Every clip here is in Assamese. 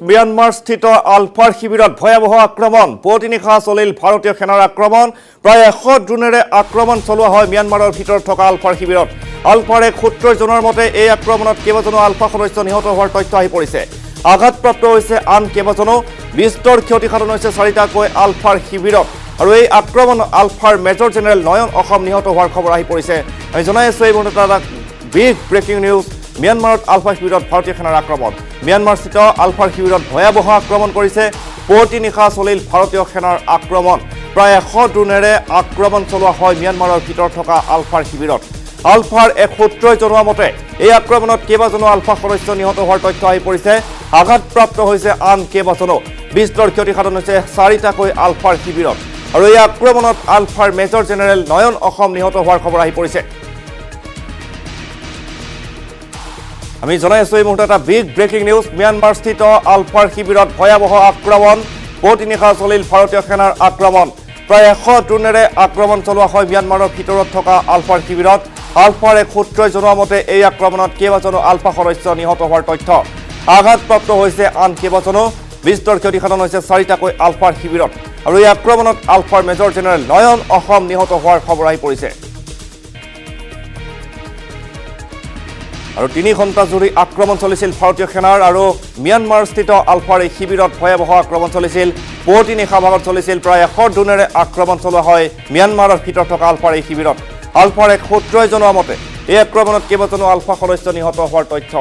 म्यानमार स्थित आलफार शिविरत भयावह आक्रमण पुवती निशा चलिल भारतीय सेनार आक्रमण प्राय 100 ड्रोनेरे आक्रमण चलोৱা হয় म्यानमाৰৰ ভিতৰত থকা आलफार शिविरत आलफार एक सूत्ৰৰ জনৰ মতে এই আক্ৰমণত কেইবাজনো আলফা সদস্য নিহত হোৱাৰ তথ্য আহি পৰিছে আঘাতপ্ৰাপ্ত হৈছে আন কেইবাজনো বিস্তৰ ক্ষতিসাধন হৈছে চাৰিটাকৈ আলফাৰ শিবিৰত আৰু এই আক্ৰমণ আলফাৰ মেজৰ জেনেৰেল নয়ন অসম নিহত হোৱাৰ খবৰ আহি পৰিছে আমি জনাই আছো এই মুহূৰ্তত এটা বিগ ব্ৰেকিং নিউজ म्यानमार आलफार शिविरत भारतीय सेनार आक्रमण म्यानमार स्थित आलफार शिविरत भयावह आक्रमण करिছে पुवती निशा चलिल भारतीय सेनार आक्रमण प्राय 100 ड्रोनेरे आक्रमण चलोৱা হয় म्यानमाৰৰ ভিতৰত থকা आलफार शिविरत आलफार एक सूत्ৰই জনোৱা মতে এই আক্ৰমণত কেইবাজনো আলফা সদস্য নিহত হোৱাৰ তথ্য আহি পৰিছে আঘাতপ্ৰাপ্ত হৈছে আন কেইবাজনো বিস্তৰ ক্ষতিসাধন হৈছে চাৰিটাকৈ আলফাৰ শিবিৰত আৰু এই আক্ৰমণত আলফাৰ মেজৰ জেনেৰেল নয়ন অসম নিহত হোৱাৰ খবৰ আহি পৰিছে আমি জনাই আছো এই মুহূৰ্তত এটা বিগ ব্ৰেকিং নিউজ म्यानमार স্থিত আলফাৰ শিবিৰত ভয়াবহ আক্ৰমণ পুৱতি নিশা চলিল ভাৰতীয় সেনাৰ আক্ৰমণ প্ৰায় 100 ड्रोनेৰে আক্ৰমণ চলোৱা হয় म्यानमाৰৰ ভিতৰত থকা আলফাৰ শিবিৰত আলফাৰ এক সূত্ৰই জনোৱা মতে এই আক্ৰমণত কেইবাজনো আলফা সদস্য নিহত হোৱাৰ তথ্য আঘাতপ্ৰাপ্ত হৈছে আন কেইবাজনো বিস্তৰ ক্ষতিসাধন হৈছে চাৰিটাকৈ আলফাৰ শিবিৰত আৰু এই আক্ৰমণত আলফাৰ মেজৰ জেনেৰেল নয়ন অসম নিহত হোৱাৰ খবৰ আহি পৰিছে আৰু 3 ঘণ্টা জুৰি আক্ৰমণ চলিছিল ভাৰতীয় সেনাৰ আৰু म्यानमार স্থিত আলফাৰ এই শিবিৰত ভয়াবহ আক্ৰমণ চলিছিল পুৱতি নিশা ভাগত চলিছিল প্ৰায় 100 ड्रोनेৰে আক্ৰমণ চলোৱা হয় म्यानमाৰৰ ভিতৰত থকা আলফাৰ এই শিবিৰত আলফাৰ এক সূত্ৰই জনোৱা মতে এই আক্ৰমণত কেইবাজনো আলফা সদস্য নিহত হোৱাৰ তথ্য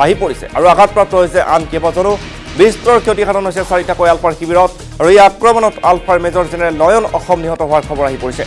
আহি পৰিছে আৰু আঘাতপ্ৰাপ্ত হৈছে আন কেইবাজনো বিস্তৰ ক্ষতিসাধন হৈছে চাৰিটাকৈ আলফাৰ শিবিৰত আৰু এই আক্ৰমণত আলফাৰ মেজৰ জেনেৰেল নয়ন অসম নিহত হোৱাৰ খবৰ আহি পৰিছে